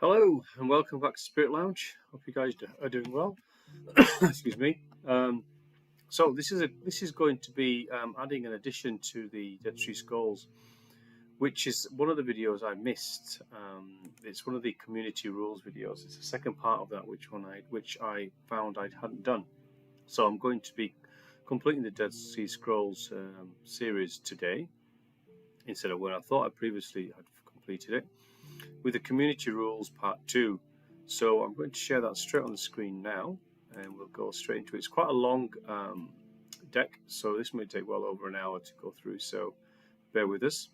Hello and welcome back to Spirit Lounge. Hope you guys are doing well. Excuse me. So this is going to be adding an addition to the Dead Sea Scrolls, which is one of the videos I missed. It's one of the community rules videos. It's the second part of that, which I found I hadn't done. So I'm going to be completing the Dead Sea Scrolls series today, instead of when I thought I previously had completed it, with the community rules part 2. So I'm going to share that straight on the screen now, and we'll go straight into it. It's quite a long deck, so this may take well over an hour to go through, so bear with us.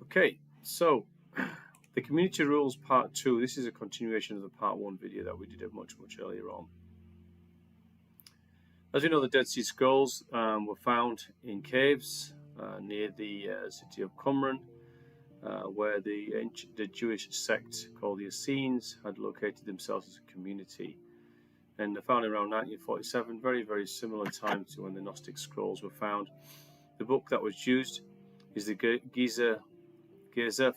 Okay, so the community rules part 2, this is a continuation of the part 1 video that we did much earlier on. As we know, the Dead Sea Scrolls were found in caves near the city of Qumran, where the Jewish sect called the Essenes had located themselves as a community. And they're found around 1947, very similar time to when the Gnostic Scrolls were found. The book that was used is the Gezer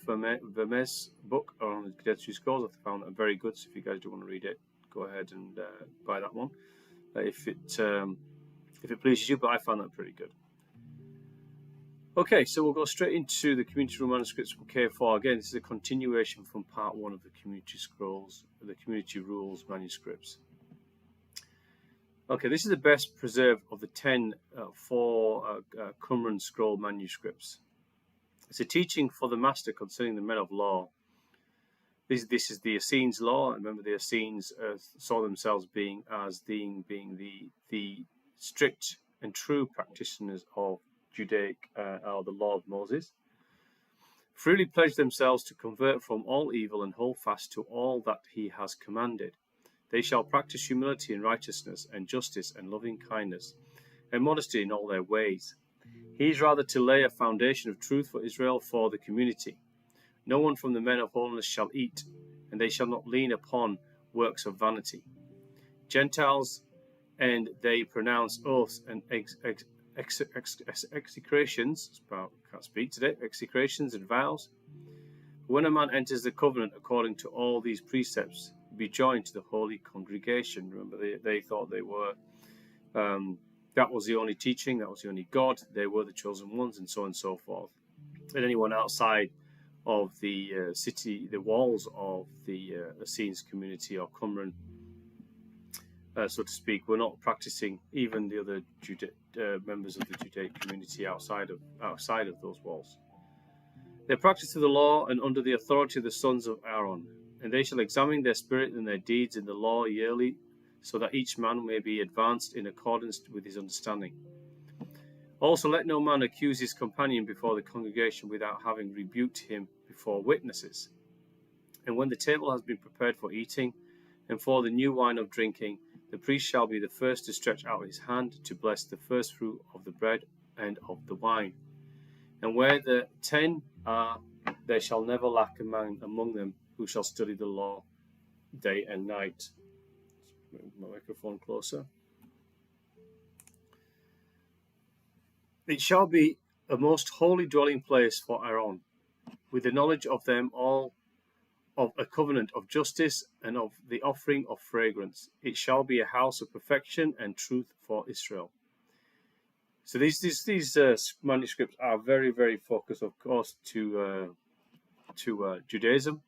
Vermes book on the Dead Sea Scrolls. I found that very good, so if you guys do want to read it, go ahead and buy that one. If it pleases you, but I found that pretty good. Okay, so we'll go straight into the community rule manuscripts from K4. Again, this is a continuation from part 1 of the community scrolls, the community rules manuscripts. Okay, this is the best preserved of the 10 Qumran scroll manuscripts. It's a teaching for the master concerning the men of law. This is the Essenes law. Remember, the Essenes saw themselves being the strict and true practitioners of Judaic or the law of Moses. Freely pledge themselves to convert from all evil and hold fast to all that he has commanded. They shall practice humility and righteousness and justice and loving kindness and modesty in all their ways. He is rather to lay a foundation of truth for Israel, for the community. No one from the men of holiness shall eat, and they shall not lean upon works of vanity. Gentiles, and they pronounce oaths and execrations, can't speak today, execrations and vows. When a man enters the covenant according to all these precepts, be joined to the holy congregation. Remember, they thought they were, that was the only teaching, that was the only God, they were the chosen ones, and so on and so forth. And anyone outside of the city, the walls of the Essenes community or Qumran, so to speak, were not practicing. Even the other members of the Judaic community outside of those walls. They practice the law and under the authority of the sons of Aaron, and they shall examine their spirit and their deeds in the law yearly, so that each man may be advanced in accordance with his understanding. Also, let no man accuse his companion before the congregation without having rebuked him before witnesses. And when the table has been prepared for eating, and for the new wine of drinking, the priest shall be the first to stretch out his hand to bless the first fruit of the bread and of the wine. And where the 10 are, there shall never lack a man among them who shall study the law day and night. Let's move my microphone closer. It shall be a most holy dwelling place for Aaron, with the knowledge of them all, of a covenant of justice and of the offering of fragrance. It shall be a house of perfection and truth for Israel. So these manuscripts are very focused, of course, to Judaism,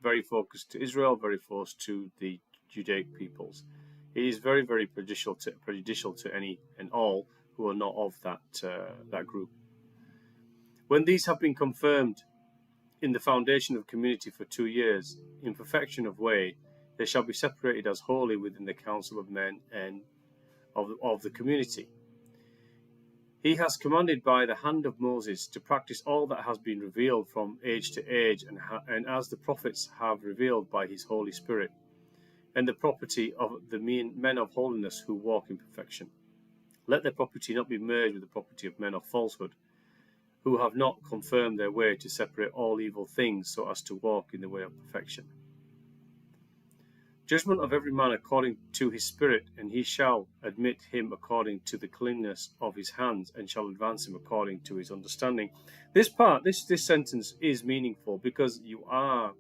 very focused to Israel, very focused to the Judaic peoples. It is very prejudicial to any and all who are not of that group. When these have been confirmed in the foundation of community for 2 years, in perfection of way, they shall be separated as holy within the council of men and of the community. He has commanded by the hand of Moses to practice all that has been revealed from age to age, and as the prophets have revealed by his Holy Spirit, and the property of the men of holiness who walk in perfection. Let their property not be merged with the property of men of falsehood, who have not confirmed their way to separate all evil things so as to walk in the way of perfection. Judgment of every man according to his spirit, and he shall admit him according to the cleanness of his hands, and shall advance him according to his understanding. This sentence is meaningful because you are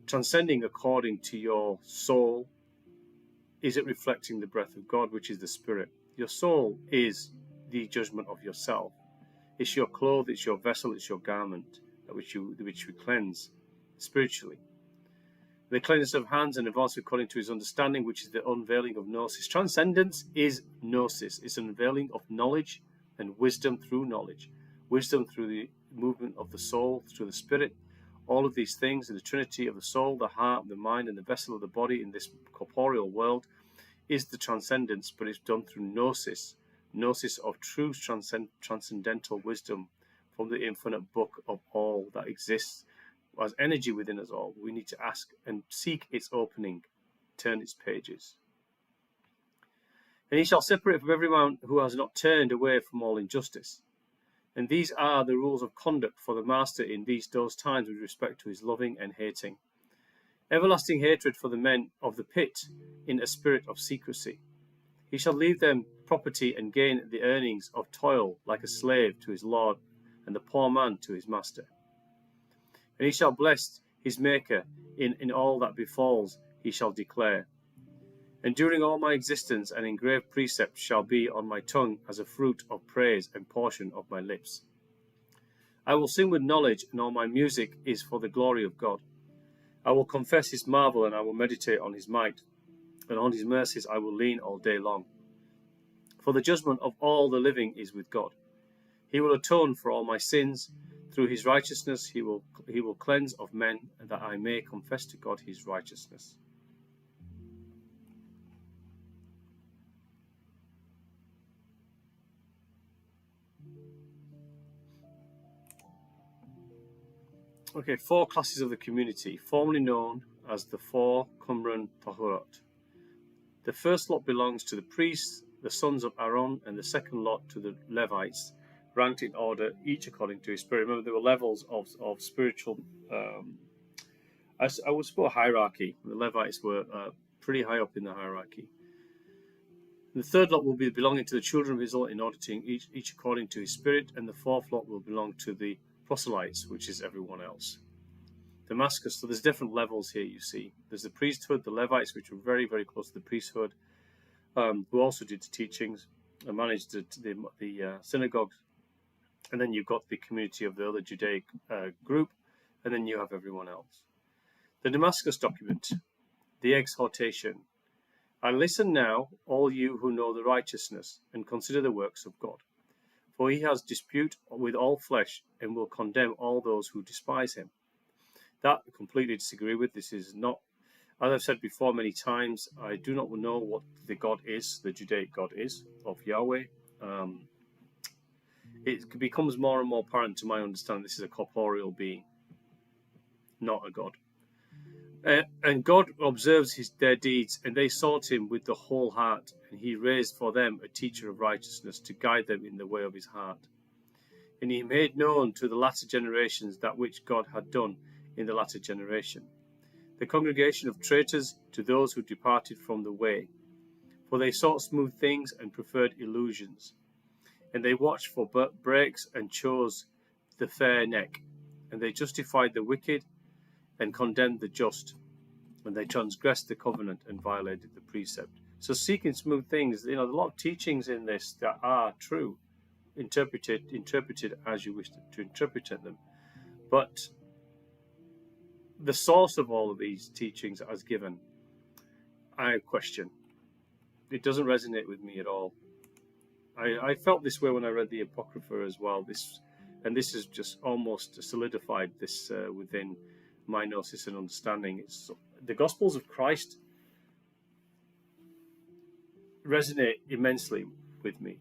transcending according to your soul. Is it reflecting the breath of God, which is the spirit? Your soul is the judgment of yourself. It's your clothes, it's your vessel, it's your garment, which you cleanse spiritually. The cleanness of hands and advance according to his understanding, which is the unveiling of gnosis. Transcendence is gnosis. It's an unveiling of knowledge and wisdom through knowledge. Wisdom through the movement of the soul, through the spirit. All of these things, the trinity of the soul, the heart, the mind, and the vessel of the body in this corporeal world is the transcendence, but it's done through gnosis. Gnosis of true transcendental wisdom from the infinite book of all that exists as energy within us all. We need to ask and seek its opening, turn its pages. And he shall separate from every man who has not turned away from all injustice. And these are the rules of conduct for the master in those times with respect to his loving and hating. Everlasting hatred for the men of the pit in a spirit of secrecy. He shall leave them property and gain the earnings of toil like a slave to his lord, and the poor man to his master. And he shall bless his maker in all that befalls, he shall declare. And during all my existence an engraved precept shall be on my tongue as a fruit of praise and portion of my lips. I will sing with knowledge, and all my music is for the glory of God. I will confess his marvel, and I will meditate on his might, and on his mercies I will lean all day long. For the judgment of all the living is with God. He will atone for all my sins. Through his righteousness he will cleanse of men, and that I may confess to God his righteousness. Okay, 4 classes of the community, formerly known as the 4 Qumran Tahurot. The first lot belongs to the priests, the sons of Aaron, and the second lot to the Levites, ranked in order, each according to his spirit. Remember, there were levels of spiritual, I would suppose, hierarchy. The Levites were pretty high up in the hierarchy. The third lot will be belonging to the children of Israel in order to each according to his spirit, and the fourth lot will belong to the proselytes, which is everyone else. Damascus, so there's different levels here, you see. There's the priesthood, the Levites, which were very, very close to the priesthood, who also did the teachings and managed the synagogues. And then you've got the community of the other Judaic group, and then you have everyone else. The Damascus document, the exhortation. I listen now, all you who know the righteousness, and consider the works of God. For he has dispute with all flesh, and will condemn all those who despise him. That I completely disagree with. This is not, as I've said before many times, I do not know what the God is, the Judaic God is, of Yahweh. It becomes more and more apparent to my understanding this is a corporeal being, not a God. And God observes their deeds, and they sought him with the whole heart, and he raised for them a teacher of righteousness to guide them in the way of his heart. And he made known to the latter generations that which God had done in the latter generation, the congregation of traitors to those who departed from the way. For they sought smooth things and preferred illusions. And they watched for breaks and chose the fair neck. And they justified the wicked and condemned the just. And they transgressed the covenant and violated the precept. So seeking smooth things, there's a lot of teachings in this that are true, interpreted as you wish to interpret them. But the source of all of these teachings as given, I question. It doesn't resonate with me at all. I felt this way when I read the Apocrypha as well. This has just almost solidified this within my gnosis and understanding. It's the Gospels of Christ resonate immensely with me,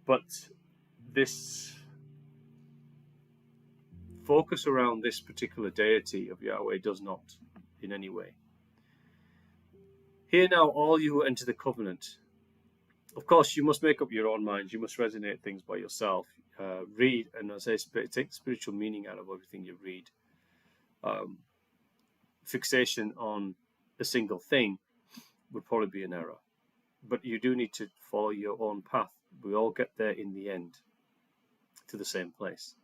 but this focus around this particular deity of Yahweh does not in any way. Hear now, all you who enter the covenant. Of course, you must make up your own minds. You must resonate things by yourself. Read, and as I say, take the spiritual meaning out of everything you read. Fixation on a single thing would probably be an error. But you do need to follow your own path. We all get there in the end, to the same place.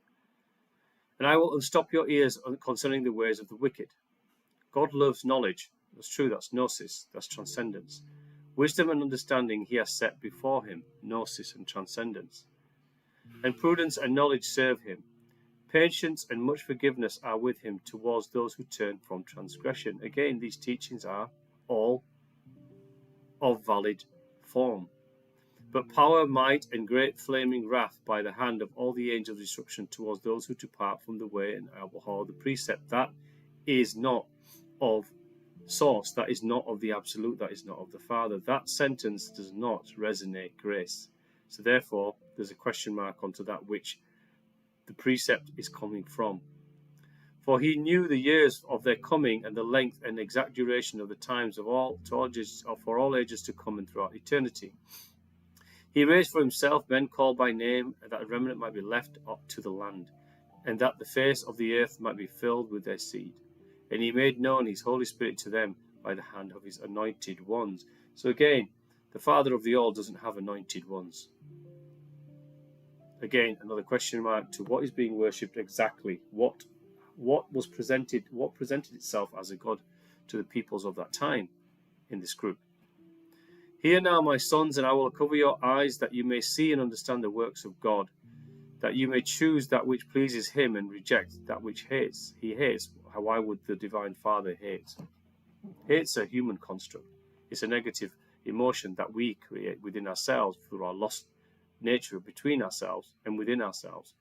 And I will unstop your ears concerning the ways of the wicked. God loves knowledge. That's true, that's gnosis, that's transcendence. Wisdom and understanding he has set before him, gnosis and transcendence. And prudence and knowledge serve him. Patience and much forgiveness are with him towards those who turn from transgression. Again, these teachings are all of valid form. But power, might, and great flaming wrath by the hand of all the angels of destruction towards those who depart from the way and abhor the precept. That is not of source, that is not of the absolute, that is not of the Father. That sentence does not resonate grace. So therefore, there's a question mark onto that which the precept is coming from. For he knew the years of their coming and the length and exact duration of the times of all for all ages to come and throughout eternity. He raised for himself men called by name, that a remnant might be left up to the land, and that the face of the earth might be filled with their seed. And he made known his Holy Spirit to them by the hand of his anointed ones. So again, the Father of the all doesn't have anointed ones. Again, another question mark to what is being worshipped exactly. What presented itself as a God to the peoples of that time in this group. Hear now, my sons, and I will cover your eyes, that you may see and understand the works of God, that you may choose that which pleases him and reject that which he hates. Why would the Divine Father hate? Hate's a human construct. It's a negative emotion that we create within ourselves through our lost nature between ourselves and within ourselves.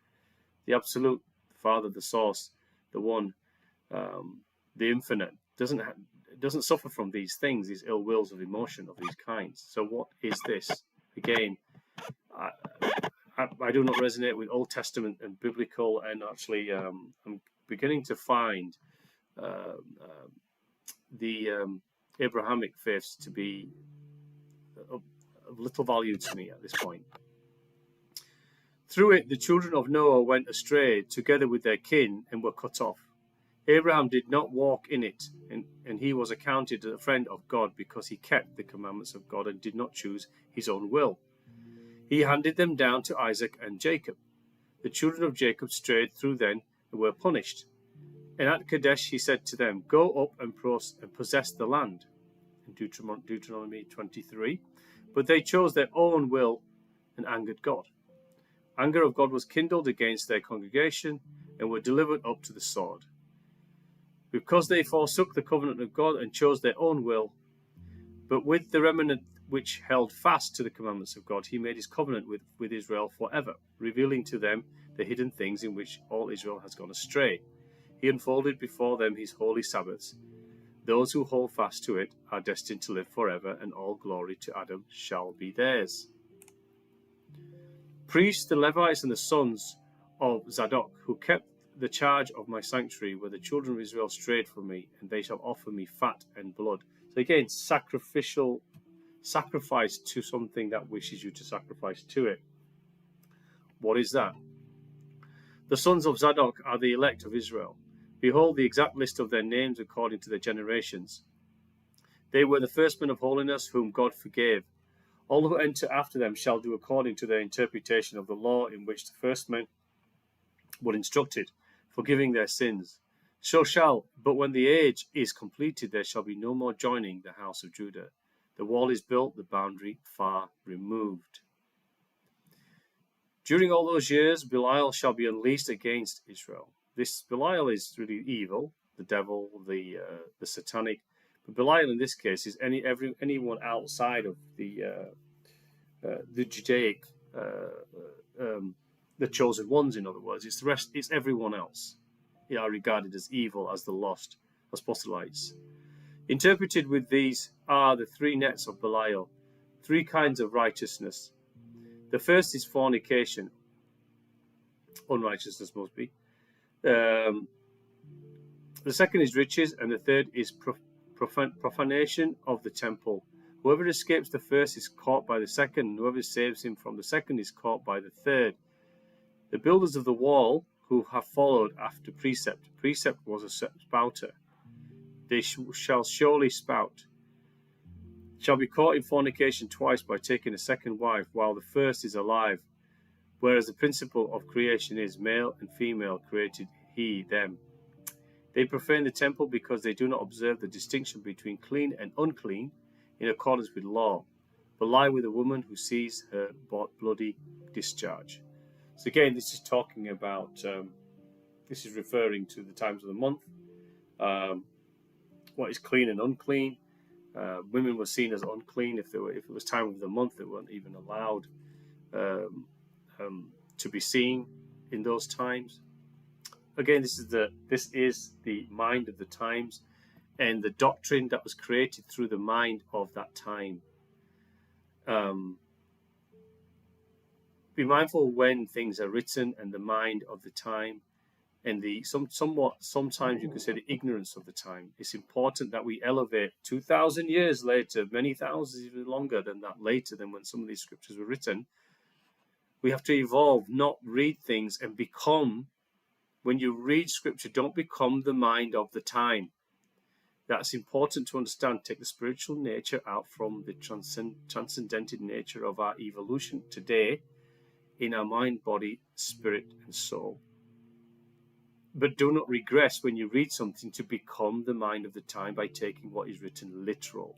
The absolute Father, the source, the one, the infinite, doesn't suffer from these things, these ill wills of emotion of these kinds. So what is this? Again, I do not resonate with Old Testament and biblical, and actually I'm beginning to find the Abrahamic faiths to be of little value to me at this point. Through it, the children of Noah went astray together with their kin and were cut off. Abraham did not walk in it, and he was accounted as a friend of God because he kept the commandments of God and did not choose his own will. He handed them down to Isaac and Jacob. The children of Jacob strayed through then and were punished. And at Kadesh he said to them, Go up and possess the land. In Deuteronomy 23. But they chose their own will and angered God. Anger of God was kindled against their congregation and were delivered up to the sword. Because they forsook the covenant of God and chose their own will, but with the remnant which held fast to the commandments of God, he made his covenant with Israel forever, revealing to them the hidden things in which all Israel has gone astray. He unfolded before them his holy Sabbaths. Those who hold fast to it are destined to live forever, and all glory to Adam shall be theirs. Priests, the Levites, and the sons of Zadok, who kept the charge of my sanctuary, where the children of Israel strayed from me, and they shall offer me fat and blood. So again, sacrifice to something that wishes you to sacrifice to it. What is that? The sons of Zadok are the elect of Israel. Behold the exact list of their names according to their generations. They were the firstmen of holiness, whom God forgave. All who enter after them shall do according to their interpretation of the law in which the firstmen were instructed, forgiving their sins. So shall, but when the age is completed, there shall be no more joining the house of Judah. The wall is built, the boundary far removed. During all those years, Belial shall be unleashed against Israel. This Belial is really evil, the devil, the satanic. But Belial in this case is anyone outside of the Judaic, the chosen ones. In other words, it's the rest. It's everyone else. They are regarded as evil, as the lost, as proselytes. Interpreted with these are the three nets of Belial, three kinds of righteousness. The first is fornication, unrighteousness must be. The second is riches, and the third is profanation of the temple. Whoever escapes the first is caught by the second, and whoever saves him from the second is caught by the third. The builders of the wall who have followed after precept. Precept was a spouter. they shall surely spout, shall be caught in fornication twice by taking a second wife while the first is alive, whereas the principle of creation is male and female created he them. They profane the temple because they do not observe the distinction between clean and unclean in accordance with law, but lie with a woman who sees her bloody discharge. So again, this is talking about, this is referring to the times of the month, what is clean and unclean. Women were seen as unclean if it was time of the month. They weren't even allowed to be seen in those times. Again, this is the mind of the times and the doctrine that was created through the mind of that time. Be mindful when things are written and the mind of the time and the sometimes you could say the ignorance of the time. It's important that we elevate 2,000 years later, many thousands even longer than that, later than when some of these scriptures were written. We have to evolve, not read things and become. When you read scripture, don't become the mind of the time. That's important to understand. Take the spiritual nature out from the transcendented nature of our evolution today in our mind, body, spirit, and soul. But do not regress when you read something to become the mind of the time by taking what is written literal.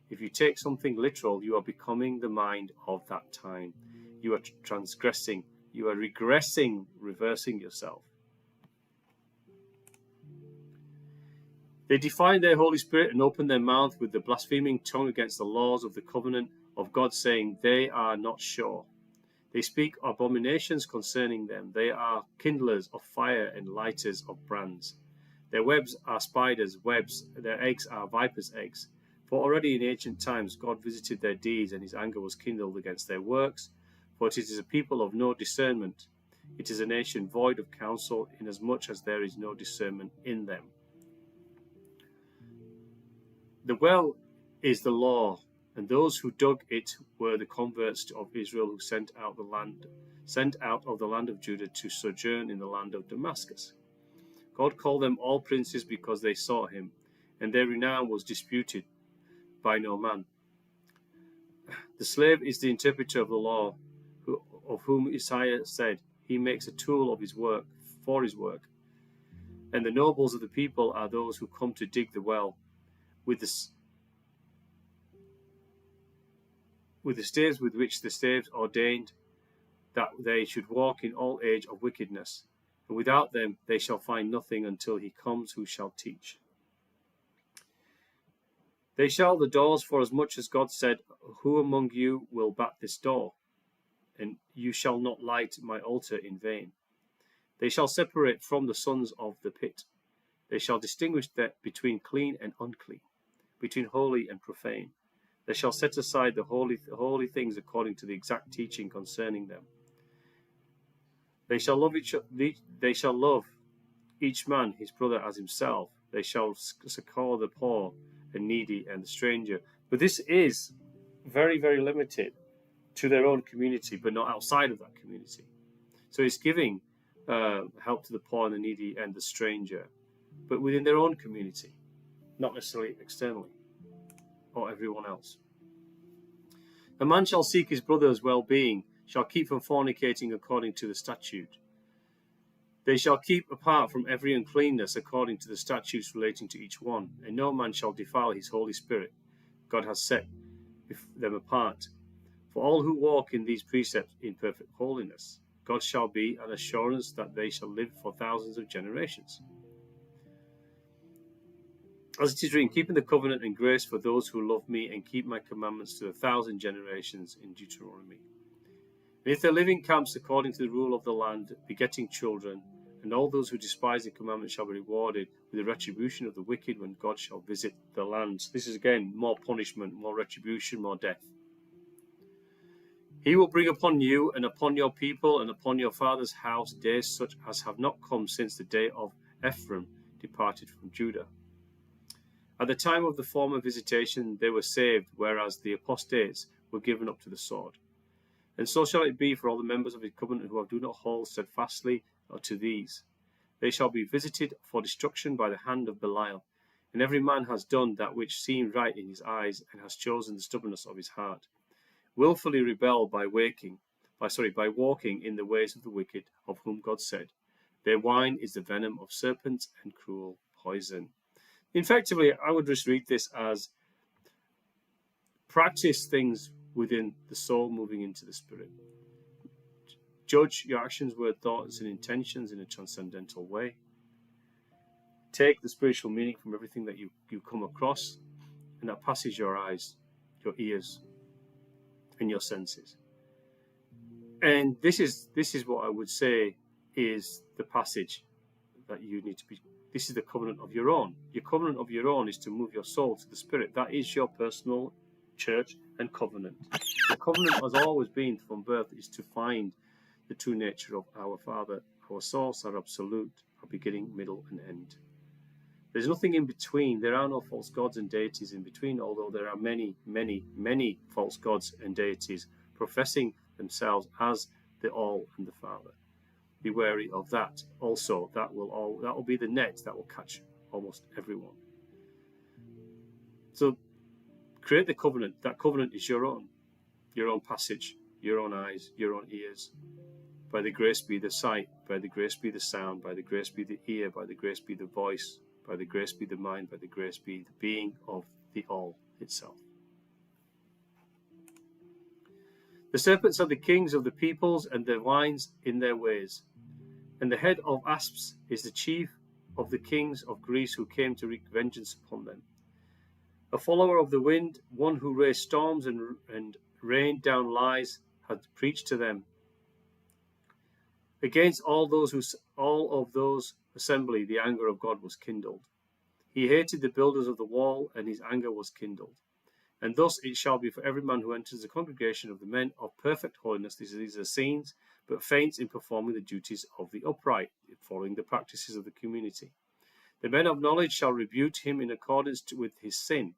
If you take something literal, you are becoming the mind of that time. You are transgressing. You are regressing, reversing yourself. They define their Holy Spirit and open their mouth with the blaspheming tongue against the laws of the covenant of God, saying they are not sure. They speak abominations concerning them. They are kindlers of fire and lighters of brands. Their webs are spiders' webs. Their eggs are vipers' eggs. For already in ancient times God visited their deeds, and his anger was kindled against their works. For it is a people of no discernment. It is a nation void of counsel, inasmuch as there is no discernment in them. The well is the law, and those who dug it were the converts of Israel who sent out of the land of Judah to sojourn in the land of Damascus. God called them all princes because they sought him, and their renown was disputed by no man. The slave is the interpreter of the law, of whom Isaiah said, he makes a tool of his work for his work. And the nobles of the people are those who come to dig the well, with the staves with which the staves ordained that they should walk in all age of wickedness, and without them they shall find nothing until he comes who shall teach. They shall the doors, for as much as God said, who among you will bat this door? And you shall not light my altar in vain. They shall separate from the sons of the pit. They shall distinguish between clean and unclean, between holy and profane. They shall set aside the holy things according to the exact teaching concerning them. They shall love each man his brother as himself. They shall succor the poor and needy and the stranger. But this is very, very limited to their own community, but not outside of that community. So it's giving help to the poor and the needy and the stranger, but within their own community, not necessarily externally or everyone else. A man shall seek his brother's well-being, shall keep from fornicating according to the statute. They shall keep apart from every uncleanness according to the statutes relating to each one, and no man shall defile his Holy Spirit. God has set them apart. For all who walk in these precepts in perfect holiness, God shall be an assurance that they shall live for thousands of generations. As it is written, keeping the covenant and grace for those who love me and keep my commandments to 1,000 generations in Deuteronomy. And if they live in camps according to the rule of the land, begetting children, and all those who despise the commandment shall be rewarded with the retribution of the wicked when God shall visit the land. So this is again more punishment, more retribution, more death. He will bring upon you and upon your people and upon your father's house days such as have not come since the day of Ephraim departed from Judah. At the time of the former visitation they were saved, whereas the apostates were given up to the sword. And so shall it be for all the members of his covenant who do not hold steadfastly to these. They shall be visited for destruction by the hand of Belial, And every man has done that which seemed right in his eyes, and has chosen the stubbornness of his heart. Willfully rebelled by walking in the ways of the wicked, of whom God said, their wine is the venom of serpents and cruel poison. Effectively, I would just read this as practice things within the soul moving into the spirit. Judge your actions, word, thoughts, and intentions in a transcendental way. Take the spiritual meaning from everything that you come across, and that passes your eyes, your ears, and your senses. And this is what I would say is the passage that you need to be. This is the covenant of your own. Your covenant of your own is to move your soul to the spirit. That is your personal church and covenant. The covenant has always been from birth is to find the true nature of our Father, our source, our absolute, our beginning, middle, and end. There's nothing in between. There are no false gods and deities in between, although there are many, many, many false gods and deities professing themselves as the All and the Father. Be wary of that. Also, that will be the net that will catch almost everyone. So create the covenant. That covenant is your own passage, your own eyes, your own ears. By the grace be the sight, by the grace be the sound, by the grace be the ear, by the grace be the voice, by the grace be the mind, by the grace be the being of the All itself. The serpents are the kings of the peoples, and their wines in their ways. And the head of asps is the chief of the kings of Greece, who came to wreak vengeance upon them. A follower of the wind, one who raised storms and rained down lies, had preached to them. Against all of those assembly, the anger of God was kindled. He hated the builders of the wall, and his anger was kindled. And thus it shall be for every man who enters the congregation of the men of perfect holiness. These are scenes, but faints in performing the duties of the upright, following the practices of the community. The men of knowledge shall rebuke him in accordance with his sin.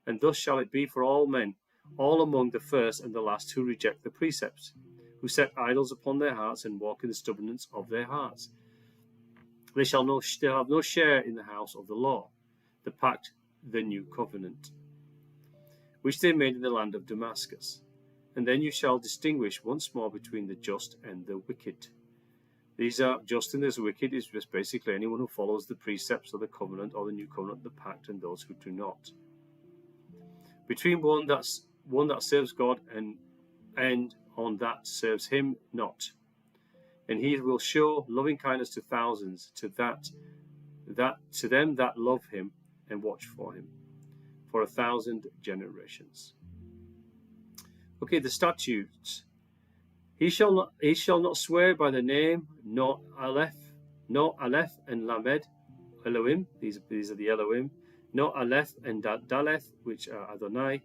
And thus shall it be for all men, all among the first and the last, who reject the precepts, who set idols upon their hearts and walk in the stubbornness of their hearts. They shall have no share in the house of the law, the pact, the new covenant, which they made in the land of Damascus. And then you shall distinguish once more between the just and the wicked. These are just and the wicked is just basically anyone who follows the precepts of the covenant or the new covenant, the pact, and those who do not. Between one that serves God and on that serves him not. And he will show loving kindness to thousands, to them that love him and watch for him, for 1,000 generations. Okay, the statutes. He shall not swear by the name, nor Aleph and Lamed, Elohim, these are the Elohim, nor Aleph and Daleth, which are Adonai,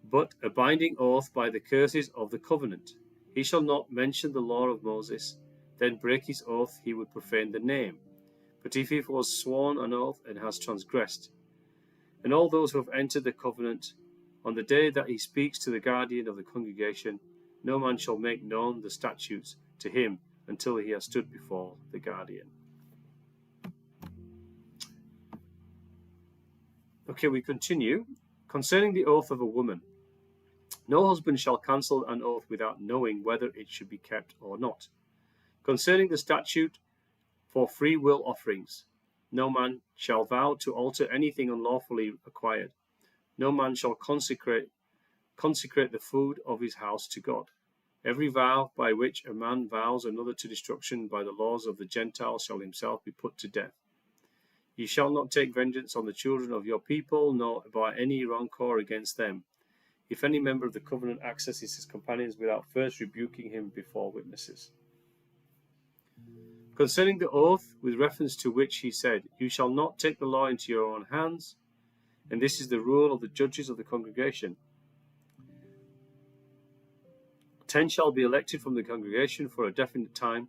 but a binding oath by the curses of the covenant. He shall not mention the law of Moses, then break his oath, he would profane the name. But if he was sworn an oath and has transgressed, and all those who have entered the covenant, on the day that he speaks to the guardian of the congregation, no man shall make known the statutes to him until he has stood before the guardian. Okay, we continue. Concerning the oath of a woman, no husband shall cancel an oath without knowing whether it should be kept or not. Concerning the statute for free will offerings, no man shall vow to alter anything unlawfully acquired. No man shall consecrate the food of his house to God. Every vow by which a man vows another to destruction by the laws of the Gentiles shall himself be put to death. You shall not take vengeance on the children of your people, nor by any rancor against them. If any member of the covenant accesses his companions without first rebuking him before witnesses. Concerning the oath, with reference to which he said, you shall not take the law into your own hands, and this is the rule of the judges of the congregation. 10 shall be elected from the congregation for a definite time,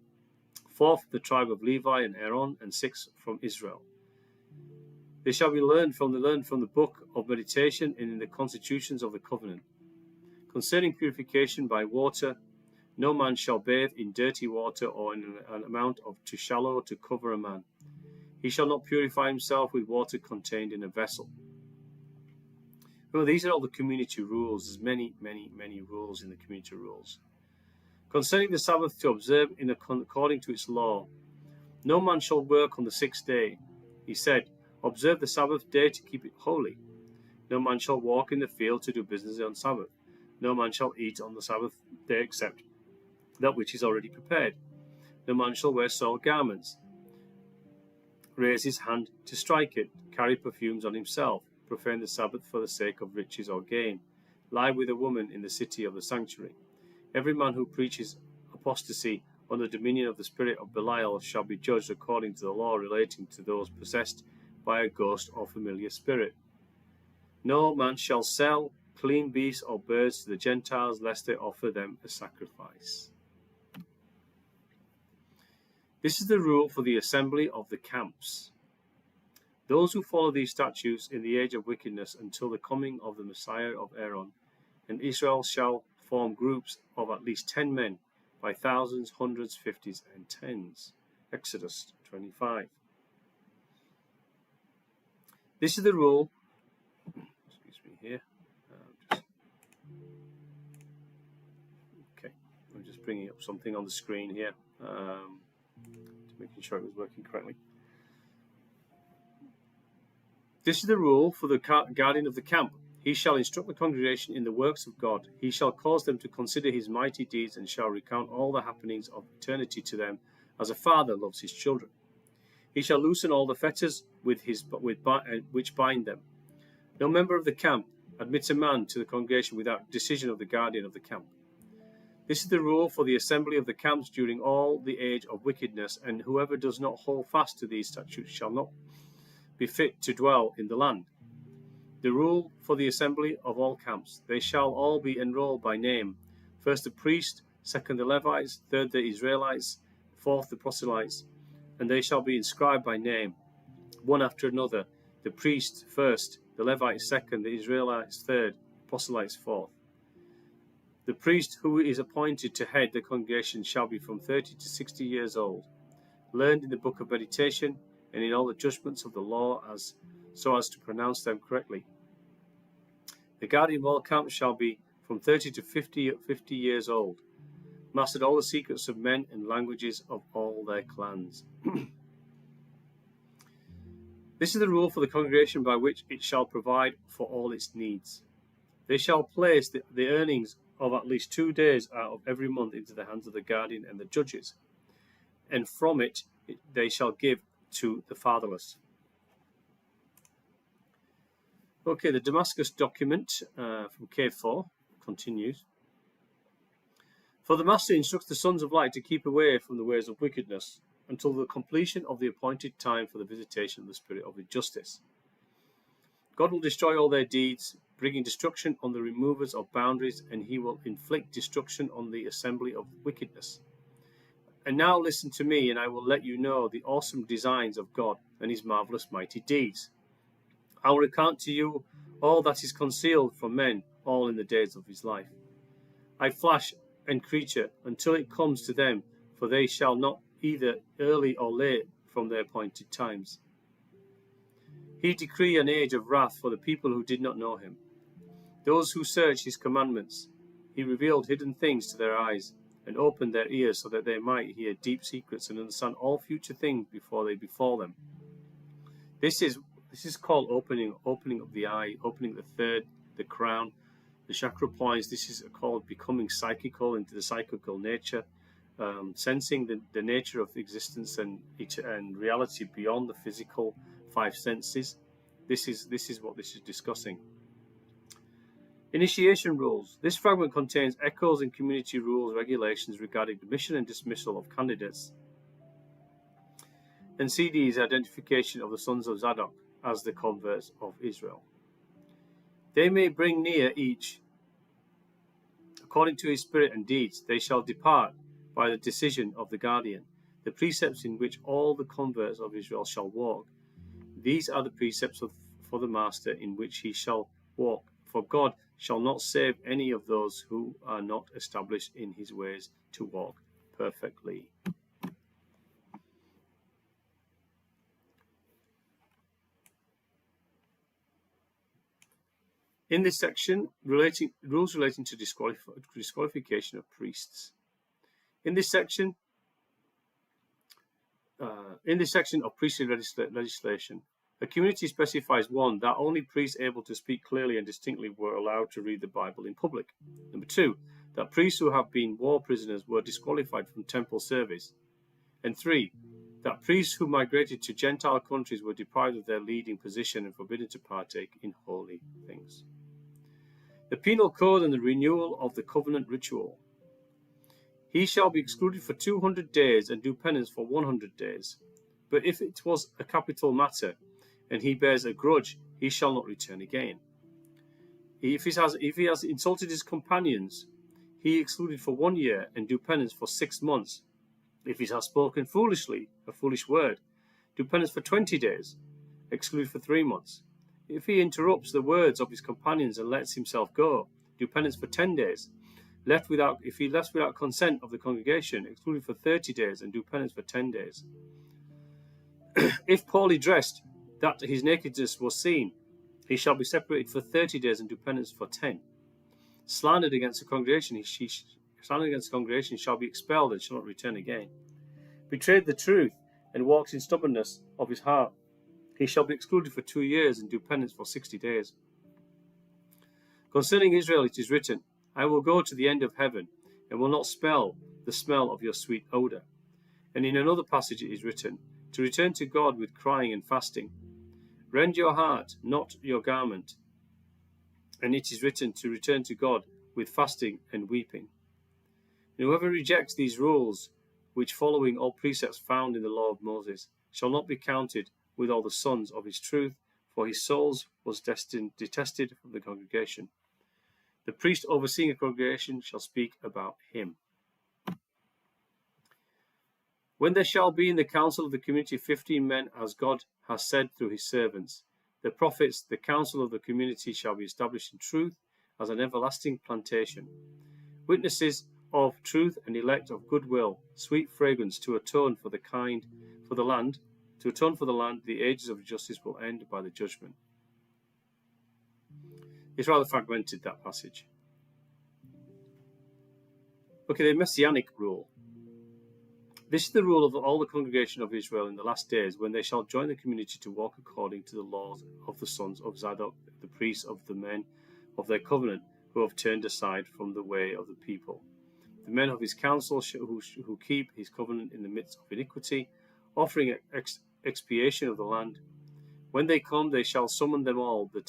4 from the tribe of Levi and Aaron, and 6 from Israel. They shall be learned from the book of meditation and in the constitutions of the covenant. Concerning purification by water, no man shall bathe in dirty water or in an amount of too shallow to cover a man. He shall not purify himself with water contained in a vessel. Well, these are all the community rules. There's many, many, many rules in the community rules. Concerning the Sabbath to observe according to its law, no man shall work on the 6th day. He said, observe the Sabbath day to keep it holy. No man shall walk in the field to do business on Sabbath. No man shall eat on the Sabbath day except that which is already prepared. No man shall wear soiled garments, raise his hand to strike it, carry perfumes on himself, profane the Sabbath for the sake of riches or gain, lie with a woman in the city of the sanctuary. Every man who preaches apostasy under the dominion of the spirit of Belial shall be judged according to the law relating to those possessed by a ghost or familiar spirit. No man shall sell clean beasts or birds to the Gentiles, lest they offer them a sacrifice. This is the rule for the assembly of the camps. Those who follow these statutes in the age of wickedness until the coming of the Messiah of Aaron, and Israel shall form groups of at least 10 men, by thousands, hundreds, fifties, and tens. Exodus 25. This is the rule. Excuse me here. Okay, I'm just bringing up something on the screen here, making sure it was working correctly. This is the rule for the guardian of the camp. He shall instruct the congregation in the works of God. He shall cause them to consider his mighty deeds and shall recount all the happenings of eternity to them, as a father loves his children. He shall loosen all the fetters which bind them. No member of the camp admits a man to the congregation without decision of the guardian of the camp. This is the rule for the assembly of the camps during all the age of wickedness, and whoever does not hold fast to these statutes shall not be fit to dwell in the land. The rule for the assembly of all camps. They shall all be enrolled by name. First the priest, second the Levites, third the Israelites, fourth the proselytes, and they shall be inscribed by name, one after another, the priest first, the Levites second, the Israelites third, the proselytes fourth. The priest who is appointed to head the congregation shall be from 30 to 60 years old, learned in the book of meditation and in all the judgments of the law so as to pronounce them correctly. The guardian of all camps shall be from 30 to 50 years old, mastered all the secrets of men and languages of all their clans. This is the rule for the congregation by which it shall provide for all its needs. They shall place the earnings of at least 2 days out of every month into the hands of the guardian and the judges, and from it they shall give to the fatherless. Okay, the Damascus document from Cave 4 continues. For the Master instructs the sons of light to keep away from the ways of wickedness until the completion of the appointed time for the visitation of the Spirit of justice. God will destroy all their deeds, bringing destruction on the removers of boundaries, and he will inflict destruction on the assembly of wickedness. And now listen to me, and I will let you know the awesome designs of God and his marvelous mighty deeds. I will recount to you all that is concealed from men, all in the days of his life. I flash and creature until it comes to them, for they shall not either early or late from their appointed times. He decree an age of wrath for the people who did not know him, those who search his commandments. He revealed hidden things to their eyes and opened their ears so that they might hear deep secrets and understand all future things before they befall them. This is called opening of the eye, opening the third, the crown, the chakra points. This is called becoming psychical, into the psychical nature, sensing the nature of existence and reality beyond the physical 5 senses. This is what this is discussing. Initiation rules. This fragment contains echoes and community rules, regulations regarding admission and dismissal of candidates, and CD's identification of the sons of Zadok as the converts of Israel. They may bring near each according to his spirit and deeds. They shall depart by the decision of the guardian, the precepts in which all the converts of Israel shall walk. These are the precepts for the master in which he shall walk. For God shall not save any of those who are not established in his ways to walk perfectly. In this section, rules relating to disqualification of priests. In this section of priestly legislation, the community specifies 1. That only priests able to speak clearly and distinctly were allowed to read the Bible in public. Number 2. That priests who have been war prisoners were disqualified from temple service. And 3. That priests who migrated to Gentile countries were deprived of their leading position and forbidden to partake in holy things. The penal code and the renewal of the covenant ritual. He shall be excluded for 200 days and do penance for 100 days. But if it was a capital matter, and he bears a grudge, he shall not return again. If he has insulted his companions, he excluded for 1 year and do penance for 6 months. If he has spoken foolishly, a foolish word, do penance for 20 days, exclude for 3 months. If he interrupts the words of his companions and lets himself go, do penance for 10 days. If he left without consent of the congregation, excluded for 30 days and do penance for 10 days. If poorly dressed, that his nakedness was seen, he shall be separated for 30 days and do penance for 10. Slandered against the congregation, shall be expelled and shall not return again. Betrayed the truth and walks in stubbornness of his heart, he shall be excluded for 2 years and do penance for 60 days. Concerning Israel it is written, I will go to the end of heaven and will not smell the smell of your sweet odour. And in another passage it is written, to return to God with crying and fasting. Rend your heart, not your garment. And it is written to return to God with fasting and weeping. And whoever rejects these rules, which following all precepts found in the law of Moses, shall not be counted with all the sons of his truth, for his soul was detested from the congregation. The priest overseeing a congregation shall speak about him. When there shall be in the council of the community 15 men, as God has said through his servants, the prophets, the council of the community shall be established in truth as an everlasting plantation. Witnesses of truth and elect of goodwill, sweet fragrance to atone for the land, the ages of justice will end by the judgment. It's rather fragmented, that passage. Okay, the Messianic rule. This is the rule of all the congregation of Israel in the last days, when they shall join the community to walk according to the laws of the sons of Zadok, the priests of the men of their covenant, who have turned aside from the way of the people. The men of his council who keep his covenant in the midst of iniquity, offering expiation of the land. When they come, they shall summon them all, the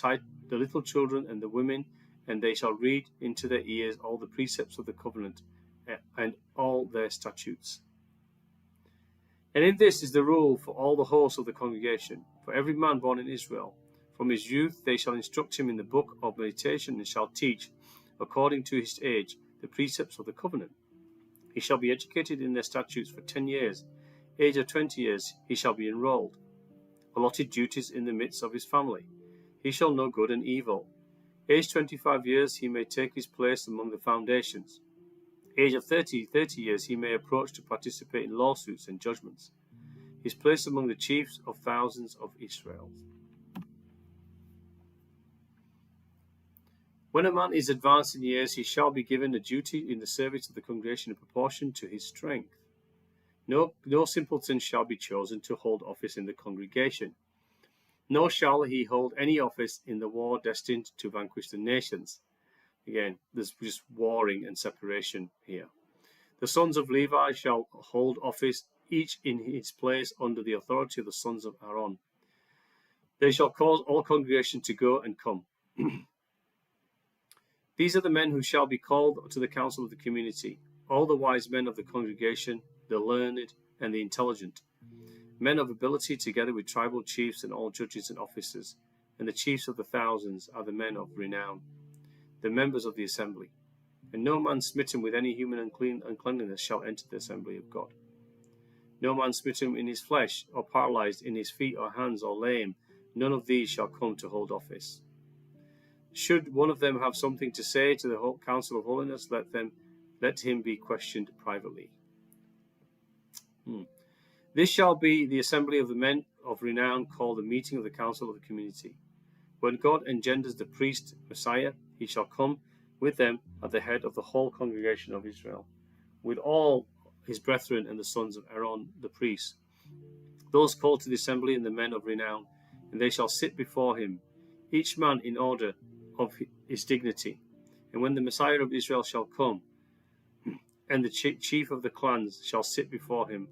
little children and the women, and they shall read into their ears all the precepts of the covenant and all their statutes. And in this is the rule for all the hosts of the congregation, for every man born in Israel. From his youth they shall instruct him in the book of meditation, and shall teach, according to his age, the precepts of the covenant. He shall be educated in their statutes for 10 years. Age of 20 years he shall be enrolled. Allotted duties in the midst of his family. He shall know good and evil. Age 25 years he may take his place among the foundations. Age of 30 years he may approach to participate in lawsuits and judgments. His place among the chiefs of thousands of Israel. When a man is advanced in years, he shall be given a duty in the service of the congregation in proportion to his strength. No simpleton shall be chosen to hold office in the congregation, nor shall he hold any office in the war destined to vanquish the nations. Again, there's just warring and separation here. The sons of Levi shall hold office, each in his place under the authority of the sons of Aaron. They shall cause all congregation to go and come. These are the men who shall be called to the council of the community, all the wise men of the congregation, the learned and the intelligent, men of ability, together with tribal chiefs and all judges and officers, and the chiefs of the thousands are the men of renown, the members of the assembly. And no man smitten with any human uncleanness shall enter the assembly of God. No man smitten in his flesh, or paralyzed in his feet or hands, or lame, none of these shall come to hold office. Should one of them have something to say to the whole council of holiness, let him be questioned privately. This shall be the assembly of the men of renown, called the meeting of the council of the community. When God engenders the priest Messiah, he shall come with them at the head of the whole congregation of Israel, with all his brethren and the sons of Aaron the priest, those called to the assembly and the men of renown, and they shall sit before him, each man in order of his dignity. And when the Messiah of Israel shall come, and the chief of the clans shall sit before him,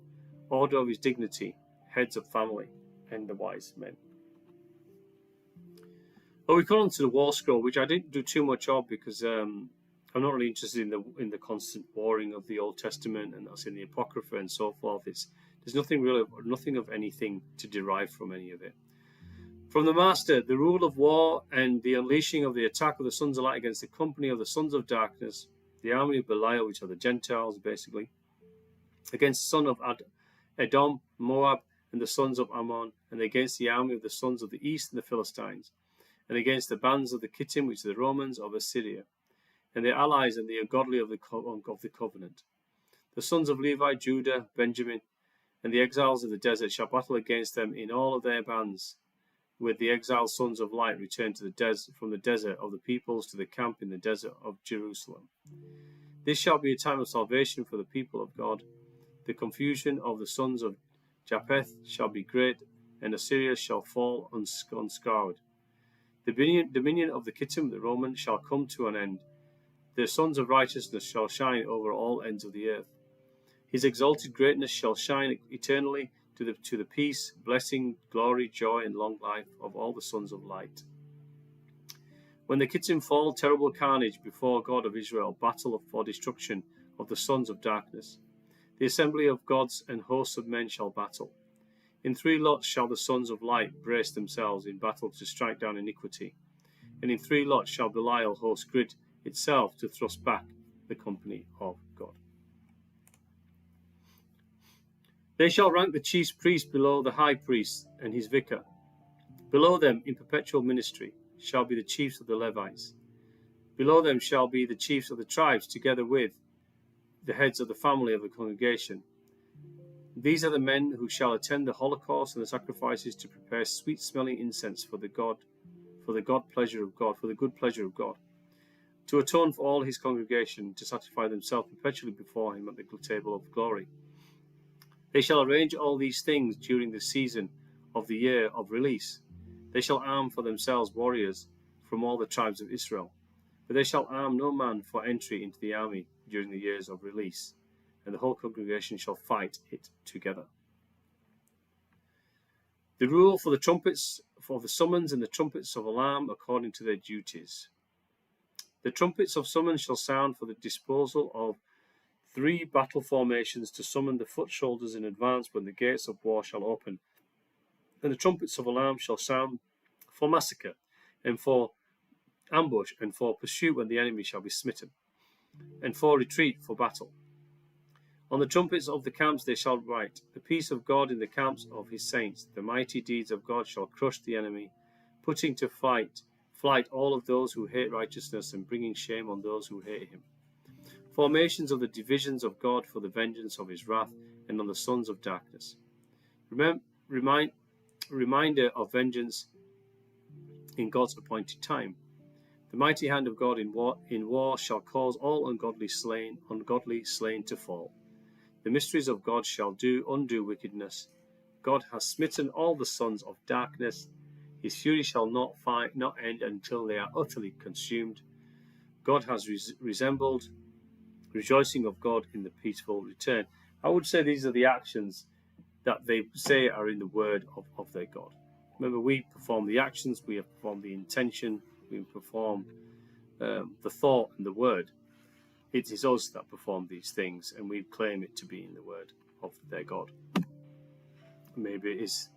order of his dignity, heads of family, and the wise men. Well, we come on to the war scroll, which I didn't do too much of because I'm not really interested in the constant warring of the Old Testament, and that's in the Apocrypha and so forth. There's nothing of anything to derive from any of it. From the Master, the rule of war and the unleashing of the attack of the sons of light against the company of the sons of darkness, the army of Belial, which are the Gentiles, basically, against the son of Edom, Moab, and the sons of Ammon, and against the army of the sons of the east and the Philistines, and against the bands of the Kittim, which are the Romans of Assyria, and their allies and the ungodly of the covenant. The sons of Levi, Judah, Benjamin, and the exiles of the desert shall battle against them in all of their bands, with the exiled sons of light return to from the desert of the peoples to the camp in the desert of Jerusalem. This shall be a time of salvation for the people of God. The confusion of the sons of Japheth shall be great, and Assyria shall fall unscarred. The dominion of the Kittim, the Roman, shall come to an end. The sons of righteousness shall shine over all ends of the earth. His exalted greatness shall shine eternally to the peace, blessing, glory, joy, and long life of all the sons of light. When the Kittim fall, terrible carnage before God of Israel, battle for destruction of the sons of darkness. The assembly of gods and hosts of men shall battle. In 3 lots shall the sons of light brace themselves in battle to strike down iniquity, and in 3 lots shall Belial host grid itself to thrust back the company of God. They shall rank the chief priest below the high priest and his vicar. Below them, in perpetual ministry, shall be the chiefs of the Levites. Below them shall be the chiefs of the tribes, together with the heads of the family of the congregation. These are the men who shall attend the holocaust and the sacrifices to prepare sweet-smelling incense for the good pleasure of God, to atone for all his congregation, to satisfy themselves perpetually before him at the table of glory. They shall arrange all these things during the season of the year of release. They shall arm for themselves warriors from all the tribes of Israel, but they shall arm no man for entry into the army during the years of release, and the whole congregation shall fight it together. The rule for the trumpets, for the summons and the trumpets of alarm according to their duties. The trumpets of summons shall sound for the disposal of 3 battle formations to summon the foot soldiers in advance when the gates of war shall open. And the trumpets of alarm shall sound for massacre, and for ambush, and for pursuit when the enemy shall be smitten, and for retreat for battle. On the trumpets of the camps they shall write, the peace of God in the camps of his saints. The mighty deeds of God shall crush the enemy, putting to flight all of those who hate righteousness, and bringing shame on those who hate him. Formations of the divisions of God for the vengeance of his wrath, and on the sons of darkness. Reminder of vengeance in God's appointed time. The mighty hand of God in war shall cause all ungodly slain to fall. The mysteries of God shall undo wickedness. God has smitten all the sons of darkness. His fury shall not end until they are utterly consumed. God has resembled rejoicing of God in the peaceful return. I would say these are the actions that they say are in the word of their God. Remember, we perform the actions, we have performed the intention, we perform the thought and the word. It is us that perform these things, and we claim it to be in the word of their God. Maybe it is.